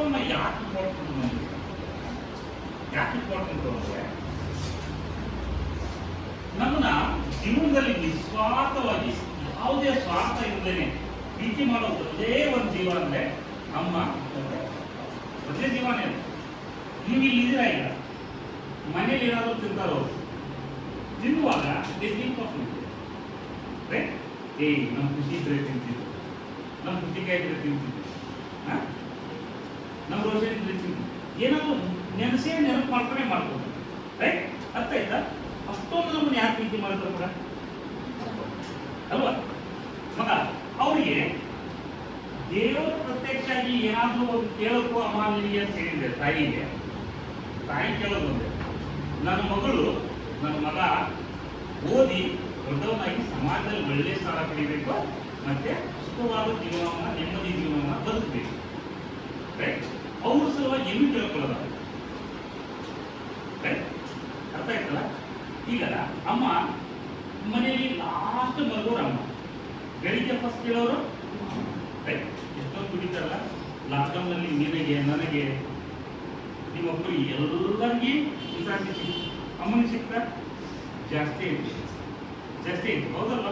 ಅಪ್ಪಮ್ಮ ಯಾಕೆ ಇಂಪಾರ್ಟೆಂಟ್ ನಮಗೆ? ಯಾಕೆ ಇಂಪಾರ್ಟೆಂಟ್ ಅಂದರೆ ನಮ್ಮನ್ನ ಜೀವನದಲ್ಲಿ ನಿಸ್ವಾರ್ಥವಾಗಿ ಯಾವುದೇ ಸ್ವಾರ್ಥ ಇಲ್ಲದೇನೆ ಪ್ರೀತಿ ಮಾಡೋ ಒಂದೇ ಒಂದು ಜೀವ ಅಂದರೆ ಅಮ್ಮ. ಒಂದೇ ಜೀವನೇ. ನೀವು ಇಲ್ಲಿ ಇದ್ದೀರಾ ಈಗ, ಮನೇಲಿ ಏನಾದರೂ ತಿಂತಾರೋ ತಿನ್ನುವಾಗ ನಮ್ಮ ಖುಷಿ ಇದ್ರೆ ತಿಂತಿದ್ದು, ನಮ್ಮ ಖುಷಿಕಾಯಿ ಇದ್ರೆ ತಿಂತಿದ್ದು, ನಮ್ಮ ರೋಷನ್ ಇದ್ರೆ ತಿಂತಿದ್ದು, ಏನಾದರೂ ನೆನಪು ಮಾಡ್ಬೋದು. ರೈಟ್? ಅರ್ಥ ಆಯ್ತಾ? ಅಷ್ಟೊಂದು ನಮ್ಮನ್ನು ಯಾಕೆ ಪ್ರೀತಿ ಮಾಡಿದ್ರು ಕೂಡ ಅಲ್ವಾ ಮಗ? ಅವರಿಗೆ ದೇವರ ಪ್ರತ್ಯಕ್ಷ ಆಗಿ ಏನಾದರೂ ಒಂದು ಕೇಳೋಕ್ಕೂ ಅಮಾನ್ಯ ಅಂತ ಹೇಳಿದೆ ತಾಯಿಗೆ. ತಾಯಿ ಕೇಳೋದು ಒಂದೇ, ನನ್ನ ಮಗಳು ನನ್ನ ಮಗ ಓದಿ ದೊಡ್ಡವನಾಗಿ ಸಮಾಜದಲ್ಲಿ ಒಳ್ಳೆಯ ಸ್ಥಾನ ಪಡಿಬೇಕು, ಮತ್ತೆ ಸುಖವಾದ ಜೀವನವನ್ನು, ನೆಮ್ಮದಿ ಜೀವನವನ್ನು ಬದುಕಬೇಕು. ರೈಟ್? ಅವ್ರ ಸಲುವಾಗಿ ಏನು ಕೇಳ್ಕೊಳ್ಳೋದ? ರೈಟ್? ಅರ್ಥ ಆಯ್ತಲ್ಲ? ಈಗ ಅಮ್ಮ ಮನೆಯಲ್ಲಿ ಲಾಸ್ಟ್ ಮಲಗೋರು ಅಮ್ಮ, ಬೆಳಿಗ್ಗೆ ಫಸ್ಟ್ ಕೇಳೋರು. ರೈಟ್? ಎಷ್ಟೊಂದು ದುಡಿತಾರಲ್ಲ ಲಾಕ್ಡೌನ್ನಲ್ಲಿ ನಿನಗೆ, ನನಗೆ, ನಿಮ್ಮೊಬ್ಬರು ಎಲ್ಲರಿಗೂ ವಿಶ್ರಾಂತಿ ಸಿಕ್ತು. ಅಮ್ಮನಿಗೆ ಸಿಗ್ತಾ ಜಾಸ್ತಿ ಐತಿ. ಹೌದಲ್ಲ?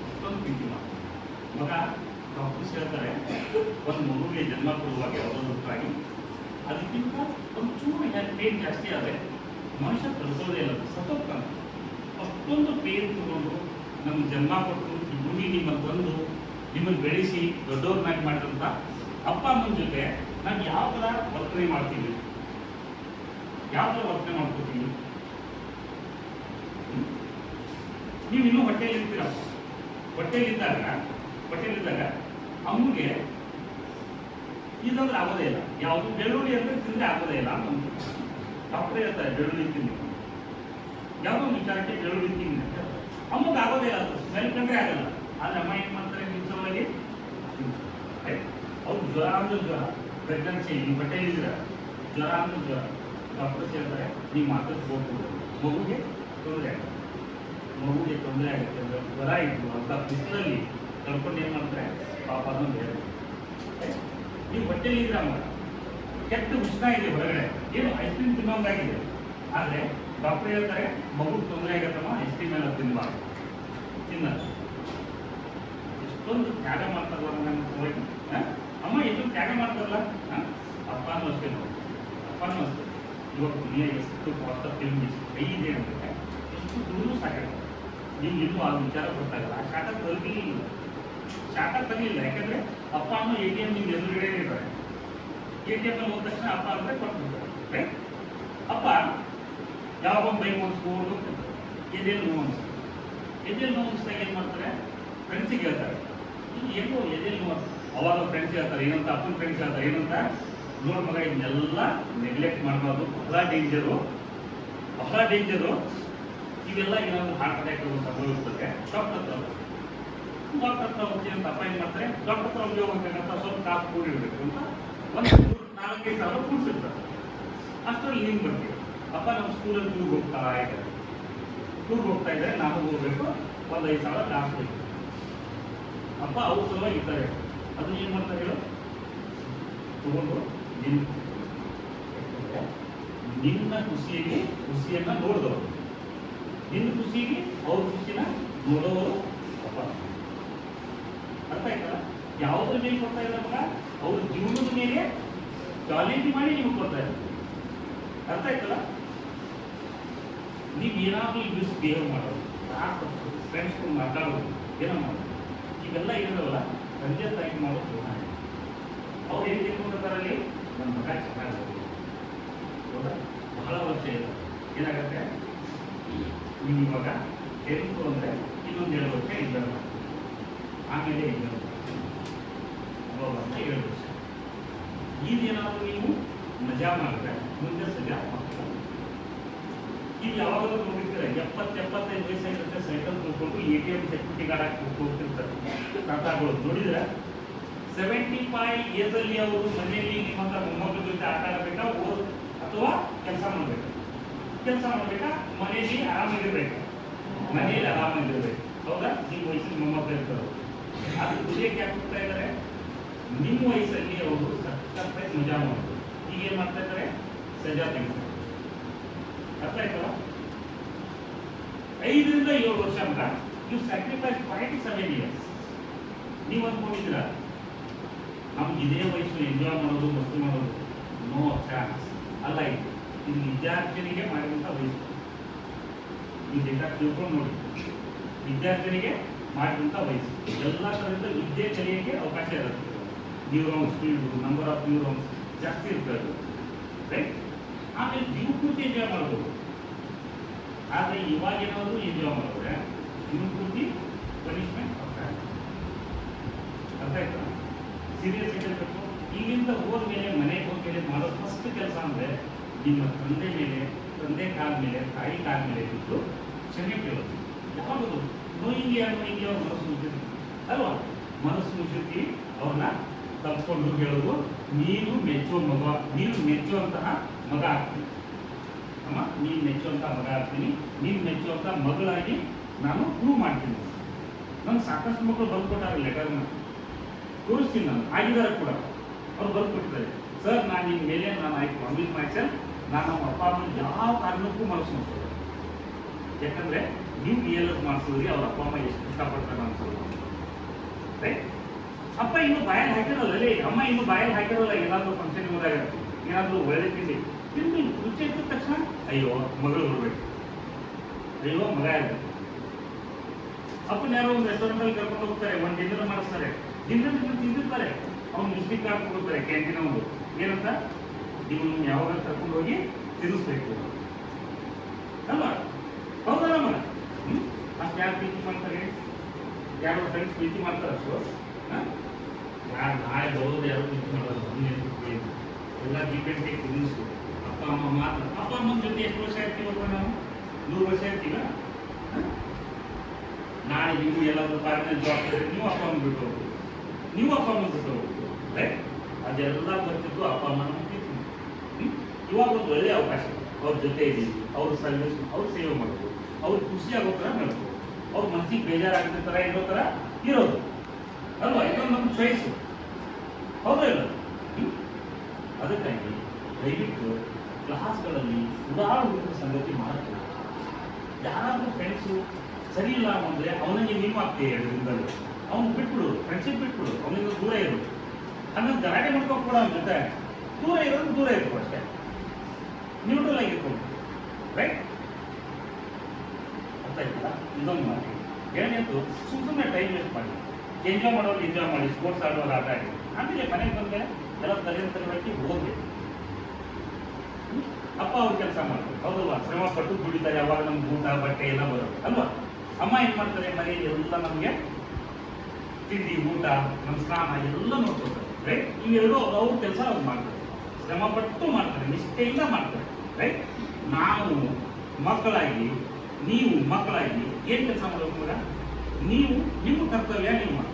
ಅಷ್ಟೊಂದು ಪ್ರೀತಿ ಮಗ. ಡಾಕ್ಟರ್ಸ್ ಹೇಳ್ತಾರೆ, ಒಂದು ಮಗುವಿಗೆ ಜನ್ಮ ಕೊಡುವಾಗ ಯಾವುದಾದ್ರಾಗಿ ಅದಕ್ಕಿಂತ ಒಂಚೂರು ಪೇನ್ ಜಾಸ್ತಿ ಆದರೆ ಮನುಷ್ಯ ತರಿಸೋದೇ ಇಲ್ಲ, ಸತ್ತೋಗ್ತಾನೆ. ಅಷ್ಟೊಂದು ಪೇನ್ ತಗೊಂಡು ನಮ್ಗೆ ಜನ್ಮ ಕೊಟ್ಟು ಈ ಭೂಮಿ ನಿಮ್ಮನ್ನು ತಂದು ನಿಮ್ಮನ್ನು ಬೆಳೆಸಿ ದೊಡ್ಡವ್ರನ್ನಾಗಿ ಮಾಡಿದಂಥ ಅಪ್ಪ ಅಮ್ಮನ ಜೊತೆ ನಾವು ಯಾವ ಥರ ವರ್ತನೆ ಮಾಡ್ತೀವಿ, ಯಾವ ಥರ ವರ್ತನೆ ಮಾಡ್ಕೋತೀವಿ? ನೀವು ಇನ್ನೂ ಹೊಟ್ಟೆಯಲ್ಲಿ ಇರ್ತೀರಪ್ಪ. ಹೊಟ್ಟೆಯಲ್ಲಿದ್ದಾಗ ಅಮ್ಮಗೆ ಇದಂದ್ರೆ ಆಗೋದೇ ಇಲ್ಲ. ಯಾವುದು ಬೆಳ್ಳುಳ್ಳಿ ಅಂದರೆ ತಿಂದರೆ ಆಗೋದೇ ಇಲ್ಲ ಅಂತ ಡಾಕ್ಟರ್ ಹೇಳ್ತಾರೆ. ಬೆಳ್ಳುಳ್ಳಿ ತಿಂದು ಯಾವುದೋ ಒಂದು ವಿಚಾರಕ್ಕೆ ಬೆಳ್ಳುಳ್ಳಿ ತಿಂದು ಅಮ್ಮಗೆ ಆಗೋದೇ ಇಲ್ಲ, ಅದು ಸ್ಮೆಲ್ ಕಂಡ್ರೆ ಆಗಲ್ಲ. ಆದರೆ ಅಮ್ಮ ಏನು ಮಾಡ್ತಾರೆ, ನಿಮಿಷವಾಗಿ ಅವ್ರು ಜ್ವರ ಅಂದ್ರೆ ಜ್ವರ, ಪ್ರೆಗ್ನೆನ್ಸಿ, ನೀವು ಹೊಟ್ಟೆಯಲ್ಲಿದ್ದೀರ, ಜ್ವರ ಅಂದ್ರೆ ಜ್ವರ. ಡಾಕ್ಟರ್ಸ್ ಹೇಳ್ತಾರೆ ನೀವು ಮಾತಾಡಿ ಹೋಗ್ಬೋದು, ಮಗುಗೆ ತೊಂದರೆ ಆಗುತ್ತೆ ಅಂದರೆ ಜ್ವರ ಇತ್ತು ಅಂತ ಬಿಸಿಲಲ್ಲಿ ಕಳ್ಕೊಂಡು ಏನು ಮಾಡ್ತಾರೆ ಪಾಪ ಅನ್ನೋದು ಬೇರೆ. ನೀವು ಹೊಟ್ಟೆಯಲ್ಲಿದ್ದೀರ ಅಮ್ಮ, ಕೆಟ್ಟ ಉಷ್ಣ ಇದೆ ಹೊರಗಡೆ, ಏನು ಐಸ್ ಕ್ರೀಮ್ ತಿನ್ನೋಂಗಾಗಿದೆ. ಆದರೆ ಡಾಕ್ಟರ್ ಹೇಳ್ತಾರೆ ಮಗು ತೊಂದರೆ ಆಗತ್ತಮ್ಮ, ಐಸ್ ಕ್ರೀಮ್ ಎಲ್ಲ ತಿನ್ನಬಾರ್ದು. ಎಷ್ಟೊಂದು ತ್ಯಾಗ ಮಾಡ್ತಾರಲ್ಲ ನನ್ನ ಸಲುವಾಗಿ ಅಮ್ಮ, ಎಷ್ಟೊಂದು ತ್ಯಾಗ ಮಾಡ್ತಾರಲ್ಲ. ಅಪ್ಪನೂ ಅಷ್ಟೇ ನೋಡಿ, ಅಪ್ಪನೂ ಅಷ್ಟೇ. ಇವಾಗ ದುನಿಯಾ ಎಷ್ಟು ವಾಟ್ಸಪ್ ಫಿಲ್ಮ್ ಕೈ ಇದೆ ಅಂದರೆ ಎಷ್ಟು ದೂರು ಸಾಕಾಗುತ್ತೆ. ನಿಮ್ಗೆ ಇನ್ನೂ ಆ ವಿಚಾರ ಗೊತ್ತಾಗಲ್ಲ. ಆ ಶಾಟ ತರಲಿಲ್ಲ. ಯಾಕಂದರೆ ಅಪ್ಪ ಅಮ್ಮ ATM ನಿಮ್ಗೆ ಎದುರುಗಡೆ ಇರ್ತಾರೆ. ATM ಅಲ್ಲಿ ಹೋದ ತಕ್ಷಣ ಅಪ್ಪ ಅಂದರೆ ಕೊಟ್ಬಿಡ್ತಾರೆ. ಅಪ್ಪ ಯಾವಾಗ ಒಂದು ಬೈಕ್ ಓಡಿಸ್ಕೊಂಡು ಎದೆಯಲ್ಲಿ ನೋವು ಅನಿಸ್ತಾಗ ಏನು ಮಾಡ್ತಾರೆ, ಫ್ರೆಂಡ್ಸಿಗೆ ಹೇಳ್ತಾರೆ ಏನೋ ಎದೆಯಲ್ಲಿ ನೋವು. ಅವಾಗ ಫ್ರೆಂಡ್ಸ್ ಹೇಳ್ತಾರೆ ಏನಂತ, ಅಪ್ಪನ ಫ್ರೆಂಡ್ಸ್ ಹೇಳ್ತಾರೆ ಏನಂತ, ನೋಡ್ ಮಗ ಇದನ್ನೆಲ್ಲ ನೆಗ್ಲೆಕ್ಟ್ ಮಾಡಬಾರ್ದು, ಬಹಳ ಡೇಂಜರು. ಇವೆಲ್ಲ ಏನಾದರೂ ಹಾರ್ಟ್ ಅಟ್ಯಾಕ್ ಸಂಭವಿಸ್ತದೆ, ಡಾಕ್ಟರ್ ಹತ್ರ ಹೋಗ್ತೀನಿ ಅಂತ ಅಪ್ಪ ಏನು ಮಾಡ್ತಾರೆ, ಡಾಕ್ಟರ್ ಹತ್ರ ಹೋಗ್ಬೇಕಂತ ಸ್ವಲ್ಪ ಕಾಸು ಕೂಡಿರ್ಬೇಕು ಅಂತ ಒಂದು 4-5 ಸಾವಿರ ಕೂಡಿಸಿರ್ತಾರೆ. ಅಷ್ಟರಲ್ಲಿ ನೀನು ಬರ್ತೀವಿ. ಅಪ್ಪ ನಮ್ಮ ಸ್ಕೂಲಲ್ಲಿ ಟೂರ್ಗೆ ಹೋಗ್ತಾ ಇದ್ದಾರೆ, ನಾವು ಹೋಗ್ಬೇಕು, ಒಂದು 5 ಸಾವಿರ ಕಾಸು ಬೇಕು. ಅಪ್ಪ ಅವ್ರ ಸಲುವಾಗಿ ಇದ್ದಾರೆ. ಅದನ್ನ ಏನು ಮಾಡ್ತಾರೆ ಹೇಳು, ತಗೊಂಡು ನಿನ್ನ ಖುಷಿಯನ್ನು ನೋಡಿದವರು, ನಿನ್ನ ಖುಷಿಗೆ ಅವ್ರ ಖುಷಿನ ನೋಡೋರು ಅಪ್ಪ. ಅರ್ಥ ಆಯ್ತಲ್ಲ? ಯಾವುದ್ರ ಮೇಲೆ ಕೊಡ್ತಾ ಇದ್ದಾರೆ ಮಗ, ಅವ್ರ ಜೀವನದ ಮೇಲೆ ಚಾಲೆಂಜ್ ಮಾಡಿ ನಿಮಗೆ ಕೊಡ್ತಾ ಇದ್ದಾರೆ. ಅರ್ಥ ಆಯ್ತಲ್ಲ? ನೀವು ಏನಾದರೂ ಬಿಹೇವ್ ಮಾಡೋದು, ಫ್ರೆಂಡ್ಸ್ಗಳು ಮಾತಾಡೋದು, ಏನೋ ಮಾಡೋದು, ಇವೆಲ್ಲ ಇರೋದಲ್ಲ ತಂದೆ ತಾಯಿ ಮಾಡೋದು. ಅವ್ರು ಏನು ತಿಳ್ಕೊಂಡಿರ್ತಾರಲ್ಲಿ, ನನ್ನ ಮಗ ಚೆನ್ನಾಗಿ ಹೌದಾ, ಬಹಳ ವರ್ಷ ಇದೆ. ಏನಾಗುತ್ತೆ, ನೀವು ಇವಾಗ 10th ಅಂದರೆ ಇನ್ನೊಂದು 2 ವರ್ಷ ಇದ್ದಾರೆ, ಆಮೇಲೆ ಇದ್ದಾರೆ 7 ವರ್ಷ. ಈಗೇನಾದರೂ ನೀವು ಮಜಾ ಮಾಡಿದ್ರೆ ಮುಂದೆ ಸಜಾ ಮಾಡ್ತಾರೆ. ಈಗ ಯಾವಾಗಲೂ ನೋಡಿರ್ತಾರೆ 70-75 ವಯಸ್ಸಾಗಿರುತ್ತೆ, ಸೈಕಲ್ ತೊಗೊಂಡು ATM ಸೆಕ್ಯೂರಿಟಿ ಗಾರ್ಡ್ ಹಾಕಿ ಹೋಗ್ತಿರ್ತಾರೆ ತಾತಾಗಳು. ನೋಡಿದ್ರೆ 75 ಏಜಲ್ಲಿ ಅವರು ಮನೆಯಲ್ಲಿ ನಿಮ್ಮ ಹತ್ರ ಮೊಮ್ಮಕ್ಕಳ ಜೊತೆ ಆಟ ಆಡಬೇಕಾ, ಅಥವಾ ಕೆಲಸ ಮಾಡಬೇಕಾ, ಮನೆಯಲ್ಲಿ ಆರಾಮಾಗಿರ್ಬೇಕು. ಹೌದಾ? ಈ ವಯಸ್ಸಿನ ಮೊಮ್ಮಕ್ಕಳು ಇರ್ತಾರೆ. ಅದು ದುಡಿಯಕ್ಕೆ ಯಾಕೆ ಹೋಗ್ತಾ ಇದ್ದಾರೆ, ನಿಮ್ಮ ವಯಸ್ಸಲ್ಲಿ ಅವರು ಸಖತ್ತಾಗಿ ಮಜಾ ಮಾಡೋದು. ಈಗ ಏನ್ ಮಾಡ್ತಾ ಇದ್ದಾರೆ? ಸಜಾ ತೆಗಿತಾರೆ. ಅರ್ಥ ಆಯ್ತಲ್ಲ? 5 ರಿಂದ 7 ವರ್ಷ ಅಂತ ನೀವು ಸ್ಯಾಕ್ರಿಫೈಸ್ 5 to 7 years. ನೀವು ಅಂದ್ಕೊಂಡಿದ್ದೀರಾ ನಮ್ಗೆ ಇದೇ ವಯಸ್ಸು ಎಂಜಾಯ್ ಮಾಡೋದು ಮಸ್ತಿ ಮಾಡೋದು? No chance. ಅಲ್ಲ, ಇದು ವಿದ್ಯಾರ್ಥಿನಿಗೆ ಮಾಡಿದಂಥ ವಯಸ್ಸು. ನೀವು ಬೇಕಾದ್ರೆ ತಿಳ್ಕೊಂಡು ನೋಡಿ, ವಿದ್ಯಾರ್ಥಿನಿಗೆ ಮಾಡಿದಂಥ ವಯಸ್ಸು. ಎಲ್ಲ ಥರದಿಂದ ವಿದ್ಯೆ ಕಲಿಯೋಕ್ಕೆ ಅವಕಾಶ ಇರುತ್ತೆ. Neurons speed, number of neurons ಜಾಸ್ತಿ ಇರ್ತದೆ, ರೈಟ್? ಆಮೇಲೆ ಜೀವಪೂರ್ತಿ ಎಂಜಾಯ್ ಮಾಡ್ಬೋದು. ಆದರೆ ಇವಾಗ ಏನಾದರೂ ಎಂಜಾಯ್ ಮಾಡಿದ್ರೆ ಜೀವಪೂರ್ತಿ ಪನಿಷ್ಮೆಂಟ್ ಆಗ್ತಾರೆ. ಅರ್ಥ ಆಯ್ತಾ? ಸೀರಿಯಸ್ ಇರಬೇಕು. ಈಗಿಂದ ಹೋದ್ಮೇಲೆ ಮನೆಗೆ ಹೋದ್ಮೇಲೆ ಮಾಡೋ ಫಸ್ಟ್ ಕೆಲಸ ಅಂದರೆ ನಿಮ್ಮ ತಂದೆ ಕಾಲ ಮೇಲೆ ತಾಯಿ ಕಾಲ ಮೇಲೆ ಬಿಟ್ಟು ಕ್ಷಮೆ ಕೇಳೋದು. ಯಾವಾಗದು ನೋಯಿಂಗೆ ಅವ್ರ ಮನಸ್ಸು ಮುಚ್ಚಿರ್ತೀವಿ ಅಲ್ವಾ? ಮನಸ್ಸು ಮುಚ್ಚಿರ್ತೀವಿ, ಅವ್ರನ್ನ ತಪ್ಪಿಕೊಂಡು ಹೇಳೋದು, ನೀನು ಮೆಚ್ಚುವಂತಹ ಮಗ ಆಗ್ತೀನಿ ಅಮ್ಮ, ನೀನು ಮೆಚ್ಚುವಂತಹ ಮಗ ಆಗ್ತೀನಿ, ನೀನು ಮೆಚ್ಚುವಂಥ ಮಗಳಾಗಿ ನಾನು ಪ್ರೂವ್ ಮಾಡ್ತೀನಿ. ನಮ್ಗೆ ಸಾಕಷ್ಟು ಮಕ್ಕಳು ಬರ್ಕೊಟ್ಟಾರೆ, ಲೆಟರ್ನ ತೋರಿಸ್ತೀನಿ ನಾನು, ಆಗಿದ್ದಾರೆ ಕೂಡ. ಅವ್ರು ಬರ್ಕೊಟ್ಟಿದ್ದಾರೆ, ಸರ್ ನಾನು ನಿಮ್ಮ ಮೇಲೆ ನಾನು ಐ ಪ್ರಾಮಿಸ್ ಮೈ ಸೆಲ್ಫ್, ನಾನು ನಮ್ಮ ಅಪ್ಪ ಅಮ್ಮನ ಯಾವ ಕಾರಣಕ್ಕೂ ಮನಸ್ಸು ಮಾಡಿಸೋದು. ಯಾಕಂದರೆ ನೀವು BLS ಮಾಡಿಸಿದ್ರಿ, ಅವ್ರ ಅಪ್ಪ ಅಮ್ಮ ಎಷ್ಟು ಇಷ್ಟಪಡ್ತಾರೆ ಅನ್ಸೋದು, ರೈಟ್? ಅಪ್ಪ ಇನ್ನೂ ಬಾಯಲ್ಲಿ ಹಾಕಿರಲ್ಲ, ಅಮ್ಮ ಇನ್ನೂ ಬಾಯಲ್ಲಿ ಹಾಕಿರಲ್ಲ. ಏನಾದರೂ ಫಂಕ್ಷನ್ ಹೋದಾಗ ಏನಾದರೂ ಒಳ್ಳೆ ತಿಂಡಿ ತಿಂದು ರುಚಿ ಇದ್ದ ತಕ್ಷಣ ಅಯ್ಯೋ ಮಗಳು ಬರ್ಬೇಕು, ಅಯ್ಯೋ ಮಗ ಇರಬೇಕು. ಅಪ್ಪನ ಯಾರೋ ಒಂದು ರೆಸ್ಟೋರೆಂಟಲ್ಲಿ ಕರ್ಕೊಂಡು ಹೋಗ್ತಾರೆ, ಒಂದು ಡಿನ್ನರ್ ಮಾಡಿಸ್ತಾರೆ, ಡಿನ್ನರ್ ತಿಂದಿರ್ತಾರೆ, ಅವ್ನು ವಿಸಿಟಿಂಗ್ ಕಾರ್ಡ್ ಕೊಡ್ತಾರೆ ಕ್ಯಾಂಟೀನ್ ಅವರು, ಏನಂತ ಇವನು ಯಾವಾಗ ಕರ್ಕೊಂಡು ಹೋಗಿ ತಿನ್ನಿಸ್ಬೇಕು ಅಲ್ವಾ? ಹೌದಲ್ಲ ಮಗ? ಅಷ್ಟು ಯಾರು ಪ್ರೀತಿ ಮಾಡ್ತಾರೆ? ಯಾರೋ ಫ್ರೆಂಡ್ಸ್ ಪ್ರೀತಿ ಮಾಡ್ತಾರೆ ಅಷ್ಟು? ಯಾರು ನಾಳೆ ಬರೋದು ಯಾರು ಪ್ರೀತಿ ಮಾಡೋದು? ಎಲ್ಲ ಡಿಪೆಂಡಿಗೆ ತಿನ್ನಿಸು. ಅಪ್ಪ ಅಮ್ಮ ಮಾತ್ರ. ಅಪ್ಪ ಅಮ್ಮನ ಜೊತೆ ಎಷ್ಟು ವರ್ಷ ಇರ್ತೀವಪ್ಪ ನಾವು? 100 ವರ್ಷ ಇರ್ತೀವ? ನಾಳೆ ನೀವು ಎಲ್ಲಾದ್ರೂ ಪಾರ್ಟ್ನರ್ ಜಾಬ್ ಮಾಡಿದ್ರೆ ನೀವು ಅಪ್ಪ ಅಮ್ಮ ಬಿಟ್ಟು ಹೋಗ್ಬೋದು, ನೀವು ಅಪ್ಪ ಅಮ್ಮ ಬಿಟ್ಟು ಹೋಗ್ಬೋದು, ರೈಟ್? ಅದೆಲ್ಲ ಬರ್ತಿದ್ದು ಅಪ್ಪ ಅಮ್ಮನ ಪ್ರೀತಿ. ಇವಾಗ ಒಂದು ಒಳ್ಳೆಯ ಅವಕಾಶ, ಅವ್ರ ಜೊತೆ ಇದ್ದೀವಿ, ಅವ್ರ ಸರ್ವಿಸ್, ಅವ್ರು ಸೇವೆ ಮಾಡ್ಬೋದು, ಅವ್ರು ಖುಷಿ ಆಗೋ ಥರ ಮಾಡ್ಬೋದು, ಅವ್ರ ಮನಸ್ಸಿಗೆ ಬೇಜಾರಾಗೋ ಥರ ಇರೋ ಥರ ಇರೋದು ಅಲ್ವಾ? ಇದೊಂದು ನಮ್ಮ ಚಾಯ್ಸು, ಹೌದಾ ಇಲ್ಲ? ಅದಕ್ಕಾಗಿ ದಯವಿಟ್ಟು ಕ್ಲಾಸ್ಗಳಲ್ಲಿ ಉದಾಹರಣೆ ಸಂಗತಿ ಮಾಡ್ತೀವಿ. ಯಾರಾದರೂ ಫ್ರೆಂಡ್ಸು ಸರಿ ಇಲ್ಲ ಅಂದರೆ ಅವನಿಗೆ ನೀವು ಆಗ್ತೀವಿ 2 ದಿನದಲ್ಲಿ, ಅವ್ನು ಬಿಟ್ಬಿಡು, ಫ್ರೆಂಡ್ಶಿಪ್ ಬಿಟ್ಬಿಡು, ಅವನಿಂದ ದೂರ ಇರು. ಹಂಗಂತ ಗಲಾಟೆ ಮಾಡ್ಕೊಂಡು ಕೂಡ ಅವನ ಜೊತೆ ದೂರ ಇರೋದು ದೂರ ಇರ್ಬೇಕು ಅಷ್ಟೇ, ನ್ಯೂಟ್ರಲ್ ಆಗಿರ್ಕೊಂಡು, ರೈಟ್? ಅರ್ಥ ಆಯ್ತಲ್ಲ? ಇದೊಂದು ಮಾಡಿ. ಎರಡನೇದು, ಸುಮ್ಮನೆ ಟೈಮ್ ವೇಸ್ಟ್ ಮಾಡಿ. ಎಂಜಾಯ್ ಮಾಡೋರು ಎಂಜಾಯ್ ಮಾಡಿ, ಸ್ಪೋರ್ಟ್ಸ್ ಆಡೋರು ಆಟ ಆಡಿ, ಆಮೇಲೆ ಮನೆಗೆ ಬಂದರೆ ಎಲ್ಲ ತಲೆಗೆ ಹೋಗ್ಬೇಕು. ಅಪ್ಪ ಅವ್ರು ಕೆಲಸ ಮಾಡ್ತಾರೆ, ಹೌದಲ್ವಾ? ಶ್ರಮ ಪಟ್ಟು ದುಡಿತಾರೆ, ಯಾವಾಗ ನಮ್ಗೆ ಊಟ ಬಟ್ಟೆ ಎಲ್ಲ ಬರೋದು ಅಲ್ವಾ? ಅಮ್ಮ ಏನು ಮಾಡ್ತಾರೆ? ಮನೆಯಲ್ಲಿ ಎಲ್ಲ ನಮಗೆ ತಿಂಡಿ, ಊಟ, ನಮ್ಮ ಸ್ನಾನ ಎಲ್ಲ ನೋಡ್ಕೊಳ್ತಾರೆ, ರೈಟ್? ಇವೆರಡು ಅವ್ರ ಕೆಲಸ ಅವ್ರು ಮಾಡ್ತಾರೆ, ಶ್ರಮ ಪಟ್ಟು ಮಾಡ್ತಾರೆ, ನಿಷ್ಠೆಯಿಂದ ಮಾಡ್ತಾರೆ, ರೈಟ್? ನಾವು ಮಕ್ಕಳಾಗಿ, ನೀವು ಮಕ್ಕಳಾಗಿ ಏನು ಕೆಲಸ ಮಾಡಬೇಕು ಮಗ? ನೀವು ನಿಮ್ಮ ಕರ್ತವ್ಯ ನೀವು ಮಾಡಿ.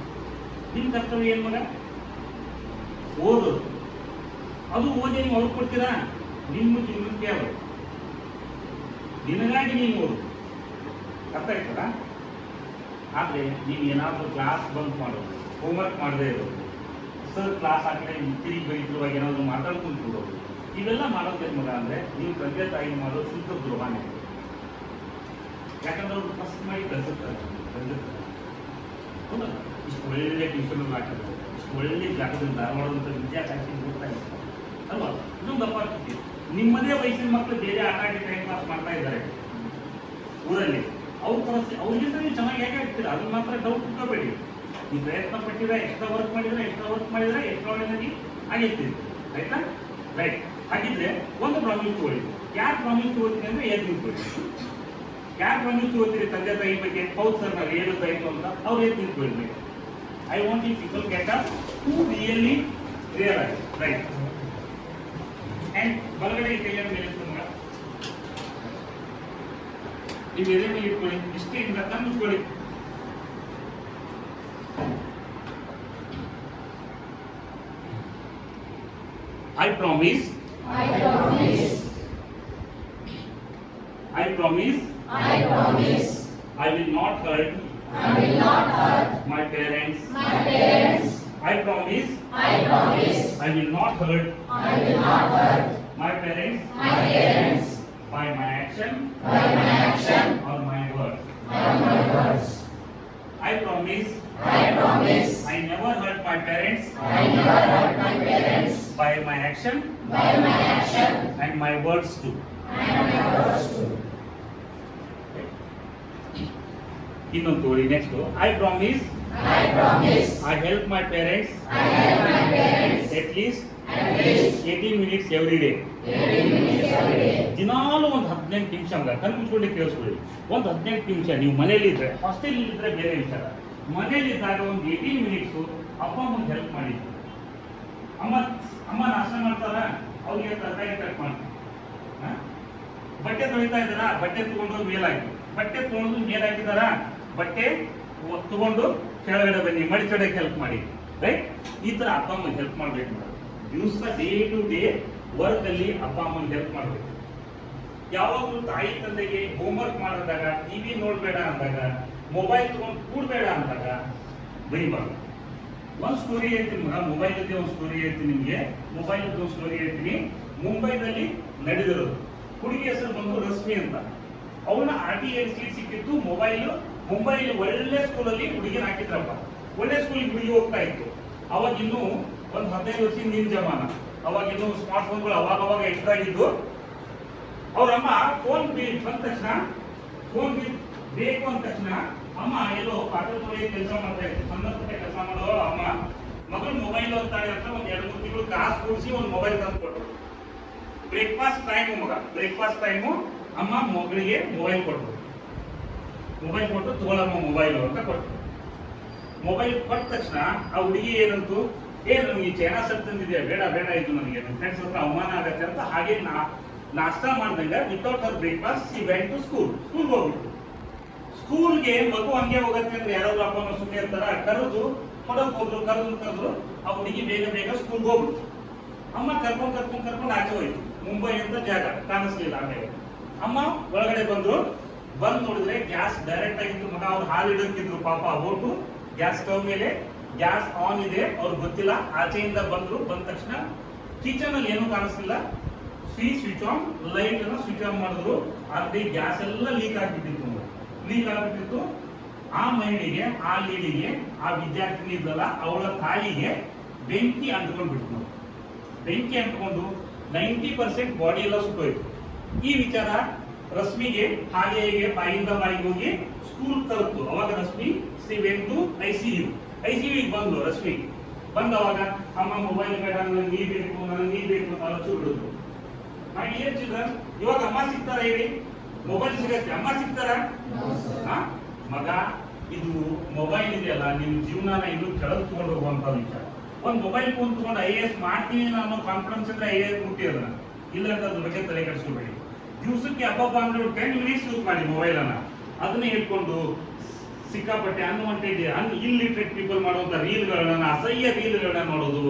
ನಿಮ್ಮ ಕರ್ತವ್ಯ ಏನು ಮಗ? ಓದೋದು. ಅದು ಓದಿ ನೀವು ಅವ್ರು ಕೊಡ್ತೀರಾ? ನಿಮ್ಮ ಜೀವನಕ್ಕೆ ಅವರು ನಿನಗಾಗಿ ನೀವು ಓದು. ಅರ್ಥ ಆಯ್ತಲ್ಲ? ಆದರೆ ನೀವು ಏನಾದರೂ ಕ್ಲಾಸ್ ಬಂಕ್ ಮಾಡೋದು, ಹೋಮ್ವರ್ಕ್ ಮಾಡದೇ ಇರೋದು, ಸರ್ ಕ್ಲಾಸ್ ಆಗಲೇ ತಿರುಗಿ ಬರೀತಿರುವಾಗ ಏನಾದರೂ ಮಾತಾಡ್ಕೊಂಡು ಕೊಡೋದು, ಇವೆಲ್ಲ ಮಾಡೋದೇನು ಮಗ ಅಂದರೆ ನೀವು ತಂದೆ ತಾಯಿ ಮಾಡೋ ಶುದ್ಧ ದ್ರೋಹನೇ. ಯಾಕಂದ್ರೆ ಅವ್ರು ಫಸ್ಟ್ ಮಾಡಿ ಕಲಿಸುತ್ತಾರೆ, ಹೌದಲ್ಲ? ಇಷ್ಟು ಒಳ್ಳೆ ಟ್ಯೂಷನ್ ಹಾಕಿದ್ರು, ಇಷ್ಟು ಒಳ್ಳೆ ಜಾಗದಲ್ಲಿ ಧಾರವಾಡದಂಥ ವಿದ್ಯಾರ್ಥಿ ಹೋಗ್ತಾ ಇರ್ತಾರೆ ಅಲ್ವಾ? ಇನ್ನೊಂದು ಅಪಾರ್ಚುನಿಟಿ, ನಿಮ್ಮದೇ ವಯಸ್ಸಿನ ಮಕ್ಕಳು ಬೇರೆ ಆಟ ಆಡಿ ಟೈಮ್ ಪಾಸ್ ಮಾಡ್ತಾ ಇದ್ದಾರೆ ಊರಲ್ಲಿ, ಅವ್ರ ಪರಿಸ್ಥಿತಿ ಅವ್ರಿಗಿಂತ ನೀವು ಚೆನ್ನಾಗಿ ಹೇಗೆ ಆಗ್ತೀರಾ? ಅದನ್ನ ಮಾತ್ರ ಡೌಟ್ ಇಟ್ಕೋಬೇಡಿ. ನೀವು ಪ್ರಯತ್ನ ಪಟ್ಟಿದ್ರೆ, ಎಕ್ಸ್ಟ್ರಾ ವರ್ಕ್ ಮಾಡಿದ್ರೆ ಎಕ್ಸ್ಟ್ರಾ ಒಳ್ಳೆದಾಗಿ ಆಗಿರ್ತೀರಿ, ಆಯ್ತಾ? ರೈಟ್? ಹಾಗಿದ್ರೆ ಒಂದು ಪ್ರಾಮಿಸ್ ತಗೊಳ್ಳಿ. ಯಾರು ಪ್ರಾಮಿಸ್ ತಗೋತೀನಿ ಅಂದರೆ ಏನು ನಿಂತ್ಕೊಳ್ಳಿ. ಯಾರು ಪ್ರಾಮಿಸ್ ತಗೋತೀರಿ ತಂದೆ ತಾಯಿ ಬಗ್ಗೆ? ಹೌದು ಸರ್ ನಾವು ಹೇಳೋದಾಯ್ತು ಅಂತ ಅವ್ರು ಏನು ನಿಂತ್ಕೊಳ್ಬೇಕು. I want you people get up to really realise, right? And ಬಲಗಡೆ ಕೈಯನ್ನು ಮೇಲೆ ಮಗ, ನೀವು ಎದೆ ಮೇಲೆ ಇಟ್ಕೊಳ್ಳಿ, ನಿಷ್ಠೆಯಿಂದ ಕಣ್ಣಿಸ್ಕೊಳ್ಳಿ. I promise I will not hurt my parents. I promise I will not hurt my parents by my action or my words. I promise I never hurt my parents by my action and my words too. ಇನ್ನೊಂದು ತೋರಿ next I promise I help my parents at least 18 minutes every day. ದಿನಾಲು ಒಂದು 18 ನಿಮಿಷ ಕಣ್ಣು ಮುಚ್ಕೊಂಡು ಕೇಳಿಸ್ಕೊಳ್ಳಿ. ಒಂದು 18 ನಿಮಿಷ ನೀವು ಮನೇಲಿ ಇದ್ರೆ, ಹಾಸ್ಟೆಲ್ ಇದ್ರೆ ಬೇರೆ ವಿಚಾರ. ಮನೇಲಿ ಇದ್ದಾಗ ಒಂದು 18 ಮಿನಿಟ್ಸು ಅಪ್ಪ ಅಮ್ಮಗೆ ಹೆಲ್ಪ್ ಮಾಡಿ. ಅಮ್ಮ ನಾಷ್ಟ ಮಾಡ್ತಾರ, ಅವ್ರಿಗೆ ತರಕಾರಿ ಕಟ್ ಮಾಡ್ತಾರೆ. ಬಟ್ಟೆ ತೊಳಿತಾ ಇದ್ದಾರಾ, ಬಟ್ಟೆ ತಗೊಂಡು ಮೇಲಾಕಿ, ಬಟ್ಟೆ ತೊಳೆದು ಮೇಲಾಕಿದಾರ, ಬಟ್ಟೆ ತಗೊಂಡು ಕೆಳಗಡೆ ಬನ್ನಿ, ಮಡಿಚಡಕ್ಕೆ ಹೆಲ್ಪ್ ಮಾಡಿ. ರೈಟ್? ಈ ತರ ಅಪ್ಪ ಅಮ್ಮಗೆ ಹೆಲ್ಪ್ ಮಾಡ್ಬೇಕು. ದಿವಸ ಡೇ ಟು ಡೇ ವರ್ಕ್ ಅಲ್ಲಿ ಅಪ್ಪ ಅಮ್ಮನ ಹೆಲ್ಪ್ ಮಾಡಬೇಕು. ಯಾವಾಗಲೂ ತಾಯಿ ತಂದೆಗೆ ಹೋಮ್ವರ್ಕ್ ಮಾಡಿದಾಗ, ಟಿವಿ ನೋಡ್ಬೇಡ ಅಂದಾಗ, ಮೊಬೈಲ್ ತಗೊಂಡು ಕೂಡ್ಬೇಡ ಅಂದಾಗ ಬೈಬಾರ್ದು. ಒಂದು ಸ್ಟೋರಿ ಹೇಳ್ತೀನಿ ಮಗ, ಮೊಬೈಲ್ ಇದೆ ಒಂದು ಸ್ಟೋರಿ ಹೇಳ್ತೀನಿ ನಿಮಗೆ. ಮೊಬೈಲ್ ಒಂದು ಸ್ಟೋರಿ ಹೇಳ್ತೀನಿ. ಮುಂಬೈನಲ್ಲಿ ನಡೆದಿರೋದು. ಹುಡುಗಿ ಹೆಸರು ಬಂದು ರಶ್ಮಿ ಅಂತ. ಅವನ RTI ಸೀಟ್ ಸಿಕ್ಕಿತ್ತು. ಮೊಬೈಲ್ ಮುಂಬೈಲಿ ಒಳ್ಳೆ ಸ್ಕೂಲಲ್ಲಿ ಹುಡುಗಿನ ಹಾಕಿದ್ರಪ್ಪ. ಒಳ್ಳೆ ಸ್ಕೂಲಿಗೆ ಹುಡುಗಿ ಹೋಗ್ತಾ ಇತ್ತು. ಅವಾಗ ಇನ್ನೂ ಒಂದು 15 ವರ್ಷದ ನಿನ್ ಜಮಾನ. ಅವಾಗ ಇನ್ನೂ ಸ್ಮಾರ್ಟ್ ಫೋನ್ಗಳು ಅವಾಗ ಎಷ್ಟಾಗಿದ್ದು. ಅವ್ರಮ್ಮ ಫೋನ್ ಬಂದ ತಕ್ಷಣ, ಫೋನ್ ಬೇಕು ಅಂದ ತಕ್ಷಣ ಅಮ್ಮ ಎಲ್ಲೋ ಪಾತ್ರೆ ಕೆಲಸ ಮಾಡ್ತಾ ಇತ್ತು. ಸಣ್ಣ ಪುಟ್ಟ ಕೆಲಸ ಮಾಡೋ ಅಮ್ಮ ಮಗಳು ಮೊಬೈಲ್ ಅಂತಾಳೆ ಅಂತ ಒಂದು 2-3 ತಿಂಗಳು ಕಾಸು ಕೂಡಿಸಿ ಒಂದು ಮೊಬೈಲ್ ತಂದು ಕೊಟ್ಟರು. ಬ್ರೇಕ್ಫಾಸ್ಟ್ ಟೈಮು ಅಮ್ಮ ಮಗಳಿಗೆ ಮೊಬೈಲ್ ಕೊಟ್ಟರು. ಮೊಬೈಲ್ ಕೊಟ್ಟು ತಗೊಳಮ್ಮ ಮೊಬೈಲು ಅಂತ ಕೊಟ್ಟರು. ಮೊಬೈಲ್ ಕೊಟ್ಟ ತಕ್ಷಣ ಆ ಹುಡುಗಿ ಏನಂತು, ನನಗೆ ಚೈನಾ ಸೆಟ್ ತಂದಿದೆಯಾ, ಬೇಡ ಇದು ನನಗೆ ನನ್ನ ಫ್ರೆಂಡ್ಸ್ ಹತ್ರ ಅವಮಾನ ಆಗತ್ತೆ ಅಂತ ಹಾಗೆ ನಾಷ್ಟಾ ಮಾಡ್ದಂಗ without her breakfast she went to ಸ್ಕೂಲ್ಗೆ ಹೋಗ್ಬಿಟ್ಟು. ಸ್ಕೂಲ್ಗೆ ಮಗು ಹಂಗೆ ಹೋಗತ್ತೆ ಅಂದ್ರೆ ಯಾರಾದ್ರೂ ಅಪ್ಪ ಅಮ್ಮ ಸುಮ್ಮನೆ ಇರ್ತಾರ, ಕರೆದು ಕೊಡೋಕೆ ಹೋದ್ರು. ಕರೆದ್ರು ಆ ಹುಡುಗಿ ಬೇಗ ಸ್ಕೂಲ್ಗೆ ಹೋಗ್ಬಿಟ್ಟು. ಅಮ್ಮ ಕರ್ಕೊಂಡು ಆಚೆ ಹೋಯ್ತು. ಮುಂಬೈ ಅಂತ ಜಾಗ ಕಾಣಿಸ್ಲಿಲ್ಲ. ಆಮೇಲೆ ಅಮ್ಮ ಒಳಗಡೆ ಬಂದು ನೋಡಿದ್ರೆ ಗ್ಯಾಸ್ ಡೈರೆಕ್ಟ್ ಆಗಿತ್ತು. ಮಗ ಅವ್ರು ಹಾಲು ಇಡಕ್ಕಿದ್ರು ಪಾಪ. ಹೋಟು ಗ್ಯಾಸ್ ಸ್ಟವ್ ಮೇಲೆ ಗ್ಯಾಸ್ ಆನ್ ಇದೆ, ಅವ್ರಿಗೆ ಗೊತ್ತಿಲ್ಲ. ಆಚೆಯಿಂದ ಬಂದ ತಕ್ಷಣ ಕಿಚನ್ ಅಲ್ಲಿ ಏನೂ ಕಾಣಿಸ್ಲಿಲ್ಲ. ಸ್ವಿಚ್ ಆನ್, ಲೈಟ್ ಅನ್ನ ಸ್ವಿಚ್ ಆನ್ ಮಾಡಿದ್ರು. ಅಲ್ಲಿ ಗ್ಯಾಸ್ ಎಲ್ಲ ಲೀಕ್ ಆಗ್ಬಿಟ್ಟಿತ್ತು. ಆ ಮಹಿಳೆಗೆ, ಆ ಲೇಡಿಗೆ, ಆ ವಿದ್ಯಾರ್ಥಿನಿ ಇದ್ದಲ್ಲ ಅವಳ ತಾಯಿಗೆ ಬೆಂಕಿ ಅಂಟ್ಕೊಂಡ್ಬಿಟ್ಟು. ಬೆಂಕಿ ಅಂಟ್ಕೊಂಡು 90% ಬಾಡಿ ಎಲ್ಲ ಸುಟ್ಟೋಯ್ತು. ಈ ವಿಚಾರ ರಶ್ಮಿಗೆ ಹಾಗೆ ಬಾಯಿಂದ ಬಾಯಿಗೆ ಹೋಗಿ ಸ್ಕೂಲ್ ತಲುಪ್ತು. ಅವಾಗ ರಶ್ಮಿ ವೆಂಟು ICU ಬಂದು ರಶ್ಮಿ ಬಂದವಾಗ ಅಮ್ಮ ಮೊಬೈಲ್ ಬೇಡ, ನನಗೆ ನೀ ಬೇಕು ಅಂತ ಅಲಚು ಬಿಡುದು. ಮೈ ಡಿಯರ್ ಚಿಲ್ಡ್ರನ್, ಇವಾಗ ಅಮ್ಮ ಸಿಗ್ತಾರ ಹೇಳಿ? ಮೊಬೈಲ್ ಸಿಗತ್ತೆ, ಅಮ್ಮ ಸಿಗ್ತಾರ? ಮಗ, ಇದು ಮೊಬೈಲ್ ಇದೆಯಲ್ಲ ನಿಮ್ಮ ಜೀವನ ಇನ್ನೂ ಕೆಳಗೆ ತಗೊಂಡು ಹೋಗುವಂತ ವಿಚಾರ. ಒಂದು ಮೊಬೈಲ್ ಫೋನ್ ತಗೊಂಡು IAS ಮಾಡ್ತೀನಿ ಅನ್ನೋ ಕಾನ್ಫಿಡೆನ್ಸ್ ಇದ್ರೆ IAS ಮುಟ್ಟಿರೋದನ್ನ, ಇಲ್ಲ ಅಂತ ಅದ್ರ ಬಗ್ಗೆ ತಲೆ ಕೆಡಿಸ್ಕೊಬೇಡಿ. ದಿವಸಕ್ಕೆ ಹಬ್ಬ ಅಂದ್ರೆ 10 ಮಿನಿಟ್ಸ್ ಯೂಸ್ ಮಾಡಿ ಮೊಬೈಲ್ ಅನ್ನ. ಅದನ್ನೇ ಇಟ್ಕೊಂಡು ಸಿಕ್ಕಾಪಟ್ಟೆ ಅನ್ವಾಂಟೆಡ್ ಇಲ್ಲಿಟ್ರೇಟ್ ಪೀಪಲ್ ಮಾಡುವಂತ ರೀಲ್ಗಳನ್ನ, ಅಸಹ್ಯ ರೀಲ್ಗಳನ್ನ ನೋಡೋದು,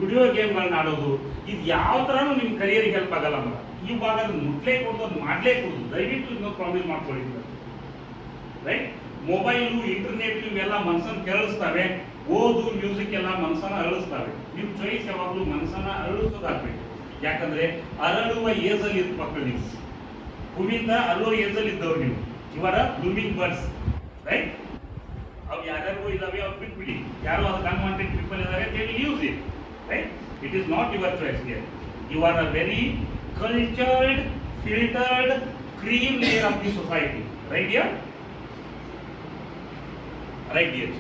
ವಿಡಿಯೋ ಗೇಮ್ಗಳನ್ನ ಆಡೋದು, ಇದು ಯಾವ ತರನು ನಿಮ್ ಕರಿಯರ್ಗೆ ಹೆಲ್ಪ್ ಆಗಲ್ಲ. ಇವಾಗ ಮುಟ್ಲೇ ಕೊಡೋದು, ಮಾಡ್ಲೇ ಕೊಡೋದು. ದಯವಿಟ್ಟು ಇನ್ನೊಂದು ಪ್ರಾಮಿಸ್ ಮಾಡ್ಕೊಳ್ಳಿ. ರೈಟ್? ಮೊಬೈಲು, ಇಂಟರ್ನೆಟ್ ಇವೆಲ್ಲ ಮನಸ್ಸನ್ನ ಕೆರಳಿಸ್ತವೆ. ಓದು, ಮ್ಯೂಸಿಕ್ ಎಲ್ಲ ಮನಸ್ಸನ್ನ ಅರಳಿಸ್ತವೆ. ನಿಮ್ ಚಾಯ್ಸ್ ಯಾವಾಗಲೂ ಮನಸ್ಸನ್ನ ಅರಳಿಸೋದಾಗ್ಬೇಕು. ಯಾಕಂದ್ರೆ ಅರಳುವ ಏಜಲ್ಲಿ ಇತ್ತು ಮಕ್ಕಳು. ನೀವು ಭೂಮಿಯಿಂದ ಅರಳುವ ಏಜಲ್ಲಿ ಇದ್ದವ್ರು ನೀವು. ಇವರ ಬ್ಲೂಮಿಂಗ್ ಬರ್ಡ್ಸ್. ರೈಟ್? ಅವು ಯಾರ್ಯಾರಿಗೂ ಇದಾವೆ, ಅವ್ರು ಬಿಟ್ಬಿಡಿ. ಯಾರು ಅದಕ್ಕೆ ಅನ್ವಾಂಟೆಡ್ ಪೀಪಲ್ ಇದ್ದಾರೆ, they will use it. Right? It is not your choice here. You are a very cultured, filtered, cream layer of the society. Right here? Right here.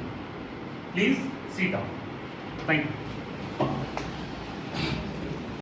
Please sit down. Thank you.